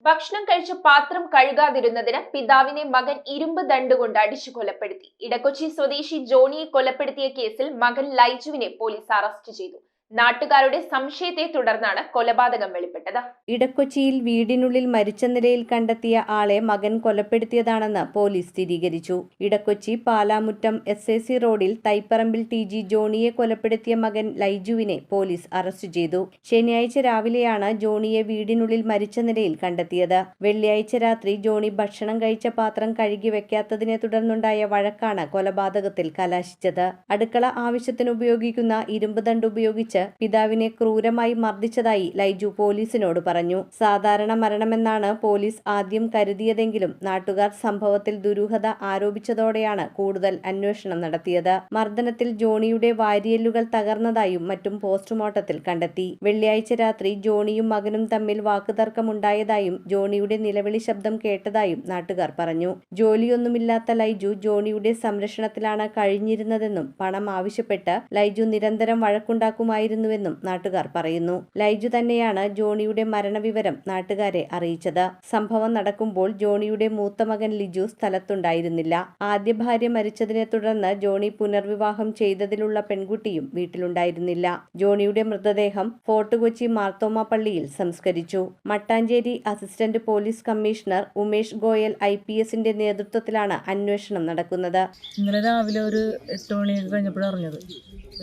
ഭക്ഷണം കഴിച്ച പാത്രം കഴുകാതിരുന്നതിന് പിതാവിനെ മകൻ ഇരുമ്പ് ദണ്ടുകൊണ്ട് അടിച്ചു കൊലപ്പെടുത്തി. ഇടക്കൊച്ചി സ്വദേശി ജോണിയെ കൊലപ്പെടുത്തിയ കേസിൽ മകൻ ലൈജുവിനെ പോലീസ് അറസ്റ്റ് ചെയ്തു. നാട്ടുകാരുടെ സംശയത്തെ തുടർന്നാണ് കൊലപാതകം വെളിപ്പെട്ടത്. ഇടക്കൊച്ചിയിൽ വീടിനുള്ളിൽ മരിച്ച നിലയിൽ കണ്ടെത്തിയ ആളെ മകൻ കൊലപ്പെടുത്തിയതാണെന്ന് പോലീസ് സ്ഥിരീകരിച്ചു. ഇടക്കൊച്ചി പാലാമുറ്റം SAC റോഡിൽ തൈപ്പറമ്പിൽ TG ജോണിയെ കൊലപ്പെടുത്തിയ മകൻ ലൈജുവിനെ പോലീസ് അറസ്റ്റ് ചെയ്തു. ശനിയാഴ്ച രാവിലെയാണ് ജോണിയെ വീടിനുള്ളിൽ മരിച്ച നിലയിൽ കണ്ടെത്തിയത്. വെള്ളിയാഴ്ച രാത്രി ജോണി ഭക്ഷണം കഴിച്ച പാത്രം കഴുകി വെക്കാത്തതിനെ തുടർന്നുണ്ടായ വഴക്കാണ് കൊലപാതകത്തിൽ കലാശിച്ചത്. അടുക്കള ആവശ്യത്തിന് ഉപയോഗിക്കുന്ന ഇരുമ്പ് ദണ്ട് ഉപയോഗിച്ച് പിതാവിനെ ക്രൂരമായി മർദ്ദിച്ചതായി ലൈജു പോലീസിനോട് പറഞ്ഞു. സാധാരണ മരണമെന്നാണ് പോലീസ് ആദ്യം കരുതിയതെങ്കിലും നാട്ടുകാർ സംഭവത്തിൽ ദുരൂഹത ആരോപിച്ചതോടെയാണ് കൂടുതൽ അന്വേഷണം നടത്തിയത്. മർദ്ദനത്തിൽ ജോണിയുടെ വാരിയെല്ലുകൾ തകർന്നതായും മറ്റും പോസ്റ്റ്മോർട്ടത്തിൽ കണ്ടെത്തി. വെള്ളിയാഴ്ച രാത്രി ജോണിയും മകനും തമ്മിൽ വാക്കുതർക്കമുണ്ടായതായും ജോണിയുടെ നിലവിളി ശബ്ദം കേട്ടതായും നാട്ടുകാർ പറഞ്ഞു. ജോലിയൊന്നുമില്ലാത്ത ലൈജു ജോണിയുടെ കഴിഞ്ഞിരുന്നതെന്നും പണം ആവശ്യപ്പെട്ട് ലൈജു നിരന്തരം വഴക്കുണ്ടാക്കുമായിരുന്നുവെന്നും നാട്ടുകാർ പറയുന്നു. ലൈജു തന്നെയാണ് ജോണിയുടെ മരണവിവരം നാട്ടുകാരെ അറിയിച്ചത്. സംഭവം നടക്കുമ്പോൾ ജോണിയുടെ മൂത്ത മകൻ ലിജു സ്ഥലത്തുണ്ടായിരുന്നില്ല. ആദ്യ ഭാര്യ മരിച്ചതിനെ തുടർന്ന് ജോണി പുനർവിവാഹം ചെയ്തതിലുള്ള പെൺകുട്ടിയും വീട്ടിലുണ്ടായിരുന്നില്ല. ജോണിയുടെ മൃതദേഹം ഫോർട്ട് കൊച്ചി മാർത്തോമ പള്ളിയിൽ സംസ്കരിച്ചു. Mattancherry assistant police commissioner Umesh Goyal IPSന്റെ നേതൃത്വത്തിലാണ് അന്വേഷണം നടക്കുന്നത്. ഇന്നലെ രാവിലെ ഒരു 8 മണി കഴിഞ്ഞപ്പോഴാണ് അറിഞ്ഞത്.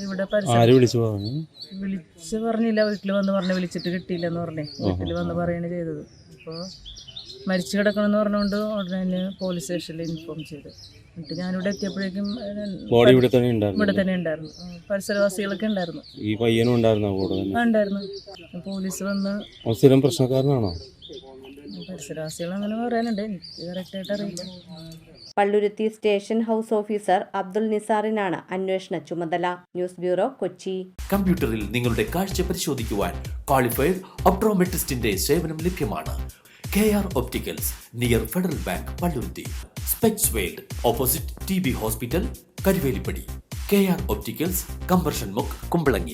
ഇവിടെ വിളിച്ച് പറഞ്ഞില്ല, വീട്ടിൽ വന്ന് പറഞ്ഞു, വിളിച്ചിട്ട് കിട്ടിയില്ലെന്ന് പറഞ്ഞേ. വീട്ടിൽ വന്ന് പറയുകയാണ് ചെയ്തത്. അപ്പോൾ മരിച്ചു കിടക്കണമെന്ന് പറഞ്ഞുകൊണ്ട് ഉടനെ പോലീസ് സ്റ്റേഷനിൽ ഇൻഫോം ചെയ്തു. എന്നിട്ട് ഞാനിവിടെ എത്തിയപ്പോഴേക്കും ഇവിടെ തന്നെ ഉണ്ടായിരുന്നു. പരിസരവാസികളൊക്കെ ഉണ്ടായിരുന്നു. ഈ പയ്യനും ഉണ്ടായിരുന്നു. പോലീസ് വന്ന് സ്ഥിരം പ്രശ്നക്കാരനാണോ? പരിസരവാസികൾ അങ്ങനെ പറയാനുണ്ട്, എനിക്ക് കറക്റ്റായിട്ട് അറിയില്ല. Palluruthy station house officer Abdul നിസാറിനാണ് അന്വേഷണ ചുമതല. News bureau, Kochi. കമ്പ്യൂട്ടറിൽ നിങ്ങളുടെ കാഴ്ച പരിശോധിക്കുവാൻ ക്വാളിഫൈഡ് ഒപ്ട്രോമെട്രിസ്റ്റിന്റെ സേവനം ലഭ്യമാണ്. KR opticals, near federal bank, Palluruthy. Specs world, opposite TB hospital, Karuvelippady. KR opticals, കമ്പർഷൻ മുക്ക്, കുമ്പളങ്ങി.